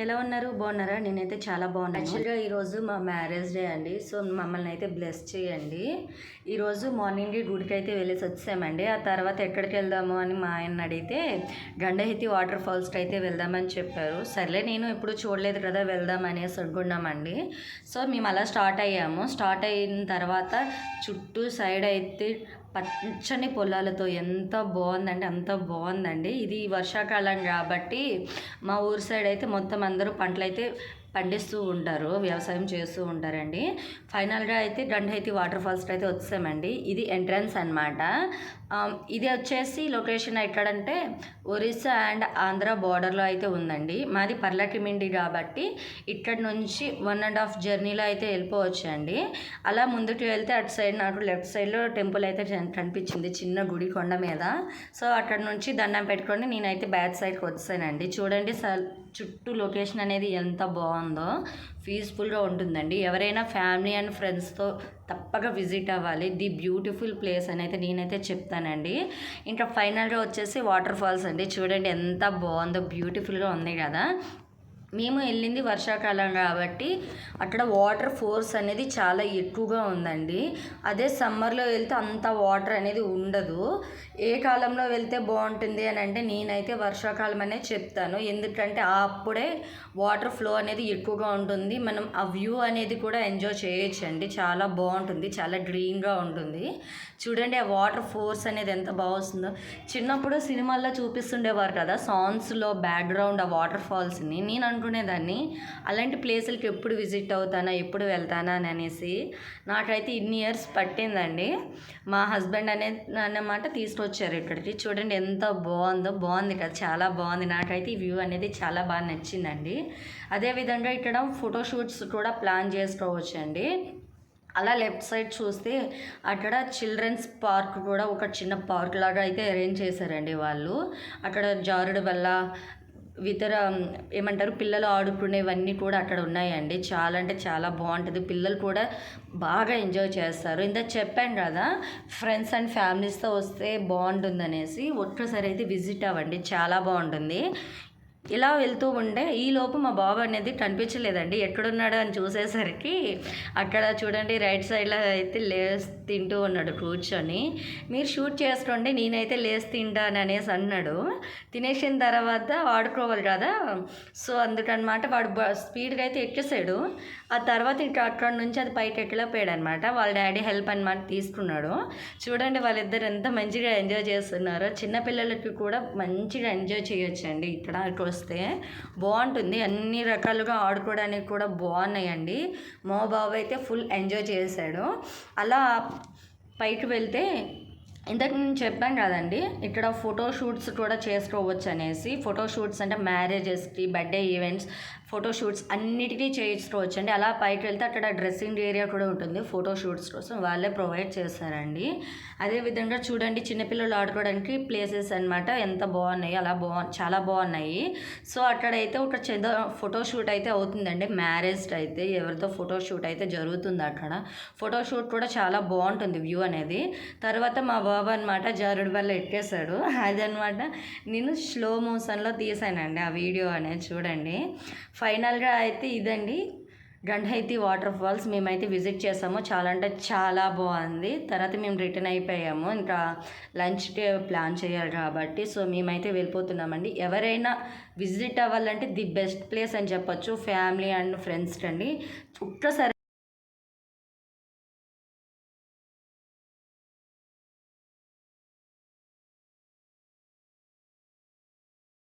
ఎలా ఉన్నారు? బాగున్నారా? నేనైతే చాలా బాగున్నాను. యాక్చువల్గా ఈరోజు మా మ్యారేజ్ డే అండి. సో మమ్మల్ని అయితే బ్లెస్ చేయండి. ఈరోజు మార్నింగ్ గుడికి అయితే వెళ్ళేసి వచ్చామండి. ఆ తర్వాత ఎక్కడికి వెళ్దాము అని మా ఆయన అడిగితే గండహితి వాటర్ ఫాల్స్కి అయితే వెళ్దామని చెప్పారు. సర్లే, నేను ఎప్పుడు చూడలేదు కదా, వెళ్దాం అనేసి అనుకున్నామండి. సో మేము అలా స్టార్ట్ అయ్యాము. స్టార్ట్ అయిన తర్వాత చుట్టూ సైడ్ అయితే పచ్చని పొలాలతో ఎంత బాగుందంటే అంత బాగుందండి. ఇది వర్షాకాలం కాబట్టి మా ఊరు సైడ్ అయితే మొత్తం అందరూ పంటలు అయితే పండిస్తూ ఉంటారు, వ్యవసాయం చేస్తూ ఉంటారండి. ఫైనల్గా అయితే గండహితి వాటర్ ఫాల్స్కి అయితే వచ్చామండి. ఇది ఎంట్రన్స్ అనమాట. ఇది వచ్చేసి లొకేషన్ ఎక్కడంటే ఒరిస్సా అండ్ ఆంధ్ర బార్డర్లో అయితే ఉందండి. మాది పర్లకిమిండి కాబట్టి ఇక్కడ నుంచి 1.5 జర్నీలో అయితే వెళ్ళిపోవచ్చు అండి. అలా ముందుకు వెళ్తే అటు సైడ్ నాకు లెఫ్ట్ సైడ్లో టెంపుల్ అయితే కనిపించింది, చిన్న గుడి కొండ మీద. సో అక్కడ నుంచి దండం పెట్టుకొని నేనైతే బ్యాక్ సైడ్కి వచ్చానండి. చూడండి చుట్టూ లొకేషన్ అనేది ఎంత బాగుందో, పీస్ఫుల్గా ఉంటుందండి. ఎవరైనా ఫ్యామిలీ అండ్ ఫ్రెండ్స్తో తప్పక విజిట్ అవ్వాలి. ది బ్యూటిఫుల్ ప్లేస్ అని అయితే నేనైతే చెప్తానండి. ఇంకా ఫైనల్గా వచ్చేసి వాటర్ ఫాల్స్ అండి. చూడండి ఎంత బాగుందో, బ్యూటిఫుల్గా ఉంది కదా. మేము వెళ్ళింది వర్షాకాలం కాబట్టి అక్కడ వాటర్ ఫోర్స్ అనేది చాలా ఎక్కువగా ఉందండి. అదే సమ్మర్లో వెళ్తే అంత వాటర్ అనేది ఉండదు. ఏ కాలంలో వెళ్తే బాగుంటుంది అని అంటే నేనైతే వర్షాకాలం అనేది చెప్తాను. ఎందుకంటే అప్పుడే వాటర్ ఫ్లో అనేది ఎక్కువగా ఉంటుంది. మనం ఆ వ్యూ అనేది కూడా ఎంజాయ్ చేయొచ్చండి. చాలా బాగుంటుంది, చాలా గ్రీన్గా ఉంటుంది. చూడండి ఆ వాటర్ ఫోర్స్ అనేది ఎంత బాగా వస్తుందో. చిన్నప్పుడు సినిమాల్లో చూపిస్తుండేవారు కదా సాంగ్స్లో బ్యాక్గ్రౌండ్ ఆ వాటర్ ఫాల్స్ని. నేను అనుకునేదాన్ని అలాంటి ప్లేసులకి ఎప్పుడు విజిట్ అవుతానా, ఎప్పుడు వెళ్తానా అని అనేసి. నాకైతే ఇన్ని ఇయర్స్ పట్టిందండి. మా హస్బెండ్ అన్నమాట తీసుకొచ్చారు ఇక్కడికి. చూడండి ఎంత బాగుందో, బాగుంది కదా, చాలా బాగుంది. నాకైతే ఈ వ్యూ అనేది చాలా బాగా నచ్చిందండి. అదేవిధంగా ఇక్కడ ఫోటోషూట్స్ కూడా ప్లాన్ చేసుకోవచ్చు అండి. అలా లెఫ్ట్ సైడ్ చూస్తే అక్కడ చిల్డ్రన్స్ పార్క్ కూడా ఒక చిన్న పార్క్ లాగా అయితే అరేంజ్ చేశారండి వాళ్ళు. అక్కడ జారుడు వల్ల ఇతర ఏమంటారు పిల్లలు ఆడుకునేవన్నీ కూడా అక్కడ ఉన్నాయండి. చాలా అంటే చాలా బాగుంటుంది. పిల్లలు కూడా బాగా ఎంజాయ్ చేస్తారు. ఇంత చెప్పాను కదా, ఫ్రెండ్స్ అండ్ ఫ్యామిలీస్తో వస్తే బాగుంటుంది అనేసి. ఒక్కసారి అయితే విజిట్ అవ్వండి, చాలా బాగుంటుంది. ఇలా వెళ్తూ ఉంటే ఈలోపు మా బాబు అనేది కనిపించలేదండి. ఎక్కడున్నాడు అని చూసేసరికి అక్కడ చూడండి రైట్ సైడ్లో అయితే లేస్ తింటూ ఉన్నాడు కూర్చొని. మీరు షూట్ చేసుకోండి, నేనైతే లేస్ తింటాను అనేసి అన్నాడు. తినేసిన తర్వాత వాడుకోవాలి కదా, సో అందుకనమాట వాడు స్పీడ్గా అయితే ఎక్కేసాడు. ఆ తర్వాత ఇంకా అక్కడ నుంచి అది పైకి ఎక్కలేకపోయాడు అనమాట. వాళ్ళ డాడీ హెల్ప్ అనమాట తీసుకున్నాడు. చూడండి వాళ్ళిద్దరు ఎంత మంచిగా ఎంజాయ్ చేస్తున్నారో. చిన్నపిల్లలకి కూడా మంచిగా ఎంజాయ్ చేయొచ్చండి. ఇక్కడ వస్తే బాగుంటుంది. అన్ని రకాలుగా ఆడుకోవడానికి కూడా బాగున్నాయండి. మా బాబు అయితే ఫుల్ ఎంజాయ్ చేశాడు. అలా పైకి వెళ్తే ఇంతకు నేను చెప్పాను కదండి, ఇక్కడ ఫోటోషూట్స్ కూడా చేసుకోవచ్చు అనేసి. ఫోటోషూట్స్ అంటే మ్యారేజెస్కి, బర్త్డే ఈవెంట్స్, ఫోటోషూట్స్ అన్నిటికీ చేసుకోవచ్చు అండి. అలా పైకి వెళ్తే అక్కడ డ్రెస్సింగ్ ఏరియా కూడా ఉంటుంది. ఫోటోషూట్స్ కోసం వాళ్ళే ప్రొవైడ్ చేస్తారండి. అదేవిధంగా చూడండి చిన్నపిల్లలు ఆడుకోవడానికి ప్లేసెస్ అనమాట, ఎంత బాగున్నాయి. అలా చాలా బాగున్నాయి. సో అక్కడైతే ఒక చిన్న ఫోటోషూట్ అయితే అవుతుందండి. మ్యారేజ్ అయితే ఎవరితో ఫోటోషూట్ అయితే జరుగుతుంది అక్కడ. ఫోటోషూట్ కూడా చాలా బాగుంటుంది వ్యూ అనేది. తర్వాత మా బాబు అనమాట జారుడు వల్ల ఎక్కేశాడు. అదనమాట నేను స్లో మోషన్లో తీసానండి ఆ వీడియో అనేది. చూడండి ఫైనల్గా అయితే ఇదండి గండహితి వాటర్ ఫాల్స్. మేమైతే విజిట్ చేసాము. చాలా అంటే చాలా బాగుంది. తర్వాత మేము రిటర్న్ అయిపోయాము, ఇంకా లంచ్కి ప్లాన్ చేయాలి కాబట్టి. సో మేమైతే వెళ్ళిపోతున్నామండి. ఎవరైనా విజిట్ అవ్వాలంటే ది బెస్ట్ ప్లేస్ అని చెప్పొచ్చు, ఫ్యామిలీ అండ్ ఫ్రెండ్స్కి అండి. ఒక్కసారి